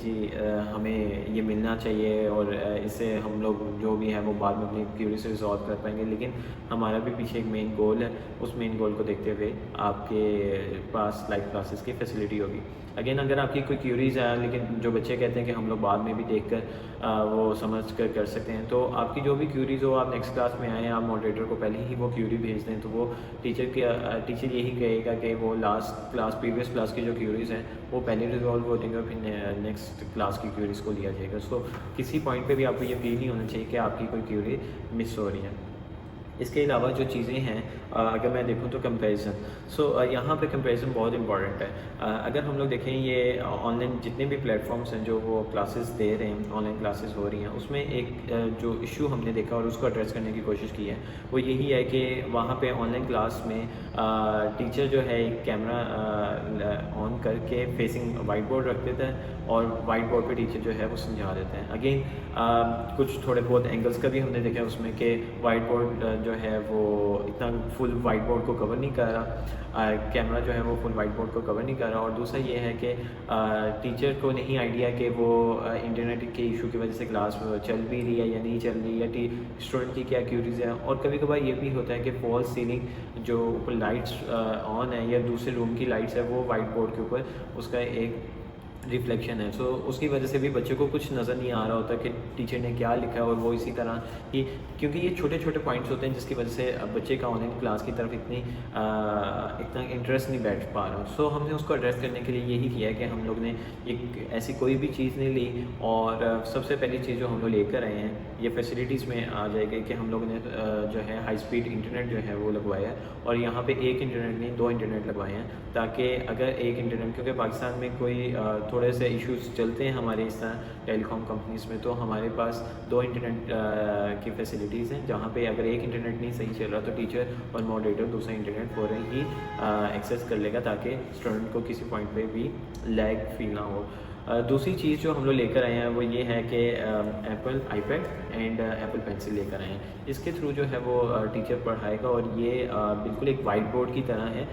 جی ہمیں یہ ملنا چاہیے اور اس سے ہم لوگ جو بھی ہے وہ بعد میں اپنی کیوری سے ریزالو کر پائیں گے. لیکن ہمارا بھی پیچھے ایک مین گول ہے, اس مین گول کو دیکھتے ہوئے آپ کے پاس لائیو کلاسز کی فیسلٹی ہوگی. اگین اگر آپ کی کوئی کیوریز ہے لیکن جو بچے کہتے ہیں کہ ہم لوگ بعد میں بھی دیکھ کر وہ سمجھ کر سکتے ہیں, تو آپ کی جو بھی کیوریز ہو آپ نیکسٹ کلاس میں آئیں, آپ ماڈریٹر کو پہلے ہی وہ کیوری بھیج دیں, تو وہ ٹیچر یہی کہے گا کہ وہ لاسٹ کلاس پریویس کلاس کی جو کیوریز ہیں وہ پہلے ریزالو ہوتے ہیں اور پھر نیکسٹ کلاس کی کیوریز کو لیا جائے گا. سو کسی پوائنٹ پہ بھی آپ کو یہ فیل نہیں ہونا چاہیے کہ آپ کی کوئی کیوری مس ہو رہی ہے. اس کے علاوہ جو چیزیں ہیں اگر میں دیکھوں تو کمپیریزن. سو یہاں پہ کمپیریزن بہت امپورٹنٹ ہے. اگر ہم لوگ دیکھیں یہ آن لائن جتنے بھی پلیٹ فارمس ہیں جو وہ کلاسز دے رہے ہیں, آن لائن کلاسز ہو رہی ہیں, اس میں ایک جو ایشو ہم نے دیکھا اور اس کو ایڈریس کرنے کی کوشش کی ہے وہ یہی ہے کہ وہاں پہ آن لائن کلاس میں ٹیچر جو ہے ایک کیمرہ آن کر کے فیسنگ وائٹ بورڈ رکھ دیتا ہے اور وائٹ بورڈ پہ ٹیچر جو ہے وہ سمجھا دیتے ہیں. اگین کچھ تھوڑے بہت اینگلس کا بھی ہم نے دیکھا اس میں کہ وائٹ بورڈ جو ہے وہ اتنا فل وائٹ بورڈ کو کور نہیں کر رہا, کیمرہ جو ہے وہ فل وائٹ بورڈ کو کور نہیں کر رہا. اور دوسرا یہ ہے کہ ٹیچر کو نہیں آئیڈیا کہ وہ انٹرنیٹ کے ایشو کی وجہ سے کلاس چل بھی رہی ہے یا نہیں چل رہی, یا اسٹوڈنٹ کی کیا کیوریز ہیں. اور کبھی کبھار یہ بھی ہوتا ہے کہ فالس سیلنگ جو اوپر لائٹس آن ہے یا دوسرے روم کی لائٹس ہے وہ وائٹ بورڈ کے اوپر اس کا ایک ریفلیکشن ہے. سو اس کی وجہ سے بھی بچے کو کچھ نظر نہیں آ رہا ہوتا کہ ٹیچر نے کیا لکھا ہے, اور وہ اسی طرح ہی کیونکہ یہ چھوٹے چھوٹے پوائنٹس ہوتے ہیں جس کی وجہ سے بچے کا آن لائن کلاس کی طرف اتنا انٹرسٹ نہیں بیٹھ پا رہا. سو ہم نے اس کو ایڈریس کرنے کے لیے یہی کیا ہے کہ ہم لوگ نے ایک ایسی کوئی بھی چیز نہیں لی, اور سب سے پہلی چیز جو ہم لوگ لے کر آئے ہیں یہ فیسلٹیز میں آ جائے گی کہ ہم لوگوں نے جو ہے ہائی اسپیڈ انٹرنیٹ جو ہے وہ لگوایا ہے, اور یہاں پہ ایک انٹرنیٹ نہیں 2 انٹرنیٹ لگوائے ہیں, تاکہ اگر ایک انٹرنیٹ, کیونکہ پاکستان میں کوئی تھوڑے سے ایشوز چلتے ہیں ہمارے اس طرح ٹیلی کام کمپنیز میں, تو ہمارے پاس 2 انٹرنیٹ کی فیسلٹیز ہیں جہاں پہ اگر ایک انٹرنیٹ نہیں صحیح چل رہا تو ٹیچر اور ماڈریٹر دوسرا انٹرنیٹ فوراً ہی ایکسیس کر لے گا تاکہ اسٹوڈنٹ کو کسی پوائنٹ پہ بھی لیگ فیل نہ ہو. دوسری چیز جو ہم لوگ لے کر آئے ہیں وہ یہ ہے کہ Apple iPad and Apple pencil لے کر آئے ہیں. اس کے تھرو جو ہے وہ ٹیچر پڑھائے گا, اور یہ بالکل ایک وائٹ بورڈ کی طرح ہے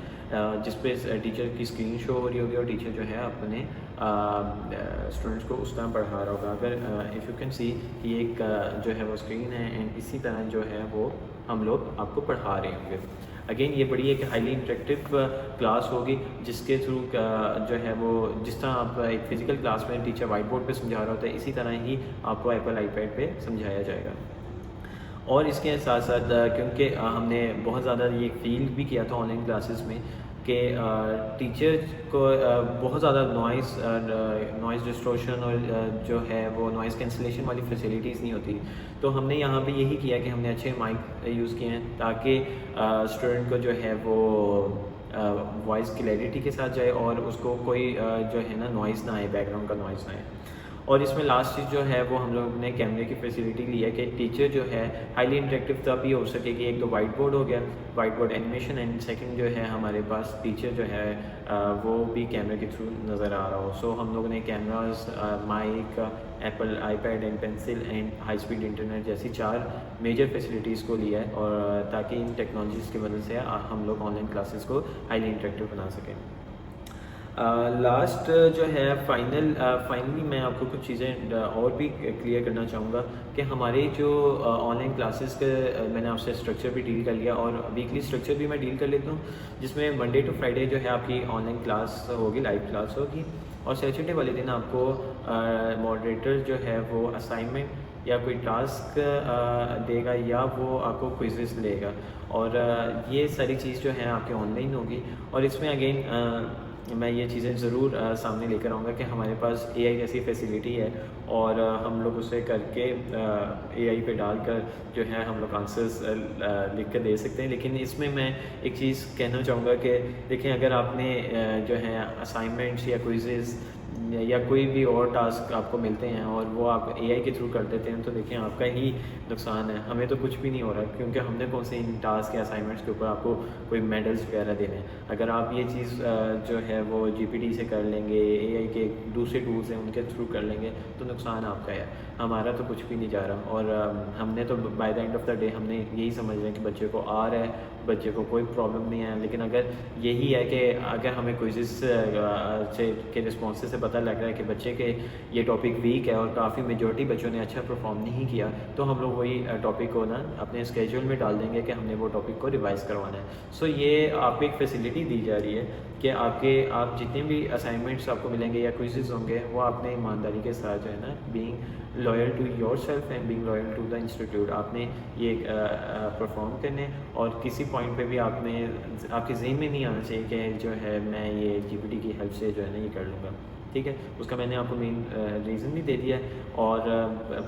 جس پہ ٹیچر کی اسکرین شو ہو رہی ہوگی اور ٹیچر جو ہے اپنے اسٹوڈنٹس کو اس طرح پڑھا رہا ہوگا. اگر اف یو کین سی یہ ایک جو ہے وہ اسکرین ہے, اینڈ اسی طرح جو ہے وہ ہم لوگ آپ کو پڑھا رہے ہوں گے. اگین یہ بڑی ایک ہائیلی انٹریکٹیو کلاس ہوگی جس کے تھرو جو ہے وہ جس طرح آپ ایک فزیکل کلاس میں ٹیچر وائٹ بورڈ پہ سمجھا رہا ہوتا ہے, اسی طرح ہی آپ کو ایپل آئی پیڈ پہ سمجھایا جائے گا. اور اس کے ساتھ ساتھ کیونکہ ہم نے بہت زیادہ یہ فیل بھی کیا تھا آن لائن کلاسز میں کہ ٹیچر کو بہت زیادہ نوائز ڈسٹورشن اور جو ہے وہ نوائز کینسلیشن والی فیسلٹیز نہیں ہوتی, تو ہم نے یہاں پہ یہی کیا کہ ہم نے اچھے مائک یوز کیے ہیں تاکہ اسٹوڈنٹ کو جو ہے وہ وائس کلیئرٹی کے ساتھ جائے اور اس کو کوئی جو ہے نا نوائز نہ آئے, بیک گراؤنڈ کا نوائز نہ آئے. اور اس میں لاسٹ چیز جو ہے وہ ہم لوگ نے کیمرے کی فیسلٹی لی ہے کہ ٹیچر جو ہے ہائیلی انٹریکٹیو تب یہ ہو سکے کہ ایک تو وائٹ بورڈ ہو گیا, white board animation, and second جو ہے ہمارے پاس ٹیچر جو ہے وہ بھی کیمرے کے تھرو نظر آ رہا ہو. سو ہم لوگوں نے cameras, mic, Apple iPad and pencil and high speed internet جیسی 4 میجر فیسلٹیز کو لیا ہے, اور تاکہ ان ٹیکنالوجیز کی وجہ سے ہم لوگ آن لائن کلاسز کو ہائیلی انٹریکٹیو بنا سکیں. لاسٹ جو ہے فائنلی میں آپ کو کچھ چیزیں اور بھی کلیئر کرنا چاہوں گا کہ ہمارے جو آن لائن کلاسز کے میں نے آپ سے اسٹرکچر بھی ڈیل کر لیا, اور ویکلی اسٹرکچر بھی میں ڈیل کر لیتا ہوں, جس میں منڈے ٹو فرائیڈے جو ہے آپ کی آن لائن کلاس ہوگی, لائیو کلاس ہوگی, اور سیٹرڈے والے دن آپ کو ماڈریٹر جو ہے وہ اسائنمنٹ یا کوئی ٹاسک دے گا یا وہ آپ کو کوئزز لے گا, اور یہ ساری چیز جو ہے آپ کے آن لائن ہوگی. اور اس میں اگین میں یہ چیزیں ضرور سامنے لے کر آؤں گا کہ ہمارے پاس اے آئی جیسی فیسیلیٹی ہے, اور ہم لوگ اسے کر کے اے آئی پہ ڈال کر جو ہے ہم لوگ آنسرز لکھ کر دے سکتے ہیں. لیکن اس میں ایک چیز کہنا چاہوں گا کہ دیکھیں, اگر آپ نے جو ہے اسائنمنٹس یا کوئزز یا کوئی بھی اور ٹاسک آپ کو ملتے ہیں اور وہ آپ اے آئی کے تھرو کر دیتے ہیں, تو دیکھیں آپ کا ہی نقصان ہے, ہمیں تو کچھ بھی نہیں ہو رہا, کیونکہ ہم نے کون سے ان ٹاسک یا اسائنمنٹس کے اوپر آپ کو کوئی میڈلس وغیرہ دینے ہیں. اگر آپ یہ چیز جو ہے وہ جی پی ٹی سے کر لیں گے, اے آئی کے دوسرے ٹولس ہیں ان کے تھرو کر لیں گے, تو نقصان آپ کا ہے, ہمارا تو کچھ بھی نہیں جا رہا. اور ہم نے تو by the and of the day ہم نے یہی سمجھ رہے ہیں کہ بچے کو آ رہا ہے, بچے کو کوئی پرابلم نہیں ہے. لیکن اگر یہی ہے کہ اگر ہمیں کوئزز کے رسپانسز سے پتہ پتہ لگ رہا ہے کہ بچے کے یہ ٹاپک ویک ہے اور کافی میجورٹی بچوں نے اچھا پرفارم نہیں کیا، تو ہم لوگ وہی ٹاپک کو نا اپنے اسکیجول میں ڈال دیں گے کہ ہم نے وہ ٹاپک کو ریوائز کروانا ہے. سو یہ آپ کو ایک فیسلٹی دی جا رہی ہے کہ آپ جتنے بھی اسائنمنٹس آپ کو ملیں گے یا کوئزز ہوں گے، وہ آپ نے ایمانداری کے ساتھ جو ہے نا being loyal to yourself and being loyal to the institute آپ نے یہ پرفارم کرنے. اور کسی پوائنٹ پہ بھی آپ کے ذہن میں نہیں آنا چاہیے کہ جو ہے میں یہ جی پی ٹی کی ہیلپ سے جو ہے نا یہ کر لوں گا. ٹھیک ہے، اس کا میں نے آپ کو مین ریزن بھی دے دیا ہے اور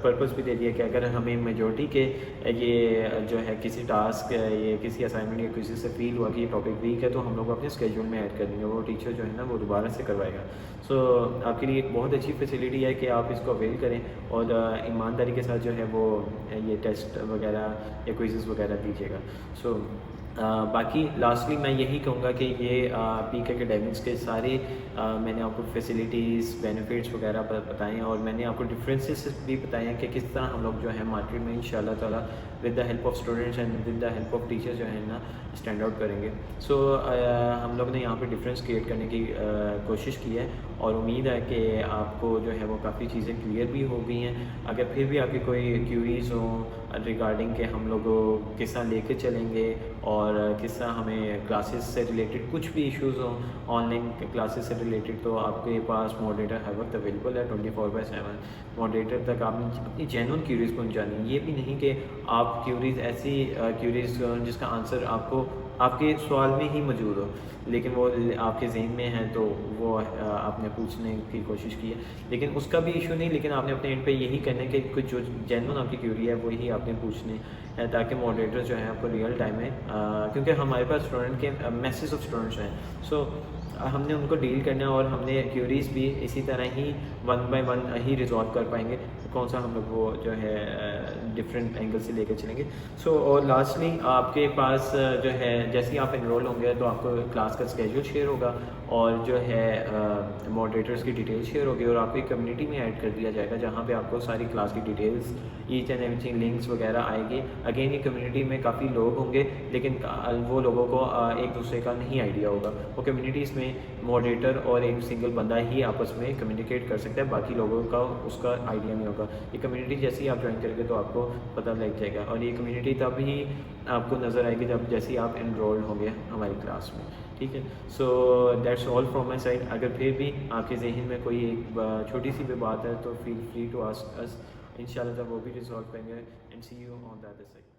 پرپز بھی دے دیا کہ اگر ہمیں میجورٹی کے یہ جو ہے کسی ٹاسک یہ کسی اسائنمنٹ یا کسی سے فیل ہوا کہ یہ ٹاپک ویک ہے، تو ہم لوگ اپنے اسکیجول میں ایڈ کر دیں گے، وہ ٹیچر جو ہے نا وہ دوبارہ سے کروائے گا. سو آپ کے لیے ایک بہت اچھی فیسلٹی ہے کہ آپ اس کو اویل کریں اور ایمانداری کے ساتھ جو ہے وہ یہ ٹیسٹ وغیرہ یا کوئزز وغیرہ دیجیے گا. سو باقی لاسٹلی میں یہی کہوں گا کہ یہ پیک اکیڈیمکس کے سارے میں نے آپ کو فیسلٹیز بینیفٹس وغیرہ بتائیں اور میں نے آپ کو ڈفرینسز بھی بتائے ہیں کہ کس طرح ہم لوگ جو ہے مارکیٹ میں انشاءاللہ تعالیٰ with the help of students and with the help of teachers جو ہے نا اسٹینڈ آؤٹ کریں گے. سو ہم لوگ نے یہاں پہ ڈفرینس کریٹ کرنے کی کوشش کی ہے اور امید ہے کہ آپ کو جو ہے وہ کافی چیزیں کلیئر بھی ہو گئی ہیں. اگر پھر بھی آپ کی کوئی کیوریز ہوں ریگارڈنگ کہ ہم لوگ کس طرح لے کے چلیں گے اور کس طرح ہمیں کلاسز سے ریلیٹڈ کچھ بھی ایشوز ہوں آن لائن کلاسز سے ریلیٹڈ، تو آپ کے پاس ماڈریٹر ہر وقت اویلیبل ہے 24/7. ماڈریٹر تک آپ نے اپنی جینون کیوریز پہنچانی ہے. یہ بھی نہیں کہ آپ کیوریز ایسی کیوریز جس کا آنسر آپ کے سوال میں ہی موجود ہو لیکن وہ آپ کے ذہن میں ہے تو وہ آپ نے پوچھنے کی کوشش کی ہے، لیکن اس کا بھی ایشو نہیں، لیکن آپ نے اپنے اینڈ پہ یہی کرنا ہے کہ کچھ جو جینون آپ کی کیوری ہے وہی آپ نے پوچھنے ہے تاکہ ماڈریٹر جو ہے آپ کو ریئل ٹائم میں کیونکہ ہمارے پاس اسٹوڈنٹ کے میسز آف اسٹوڈنٹس ہیں. سو ہم نے ان کو ڈیل کرنا ہے اور ہم نے کیوریز بھی اسی طرح ہی 1 by 1 ہی ریزالو کر پائیں گے. کون سا ہم لوگ وہ جو ہے ڈفرینٹ اینگل سے لے کے چلیں گے. سو اور لاسٹلی آپ کے پاس جو ہے جیسے ہی آپ انرول ہوں گے تو آپ کو کلاس کا اسکیجول شیئر ہوگا اور جو ہے ماڈریٹرس کی ڈیٹیل شیئر ہوگی اور آپ کو ایک کمیونٹی میں ایڈ کر دیا جائے گا جہاں پہ آپ کو ساری کلاس کی details each and everything links وغیرہ آئے گی. اگین یہ کمیونٹی میں کافی لوگ ہوں گے لیکن وہ لوگوں کو ایک دوسرے کا نہیں آئیڈیا ہوگا. وہ کمیونٹیز میں ماڈریٹر اور ایک سنگل بندہ ہی آپس میں کمیونیکیٹ کر سکتا ہے، باقی لوگوں کا اس کا آئیڈیا نہیں ہوگا. یہ کمیونٹی جیسے ہی آپ جوائن کریں گے تو آپ کو پتہ لگ جائے گا اور یہ کمیونٹی تب ہی آپ کو نظر آئے گی جب جیسے ہی آپ انرولڈ ہوں گے ہماری کلاس میں. ٹھیک ہے، so that's all from my side. اگر پھر بھی آپ کے ذہن میں کوئی ایک چھوٹی سی بھی بات ہے تو feel free to ask us. انشاءاللہ وہ بھی ریزالو کریں گے. And see you on the other side.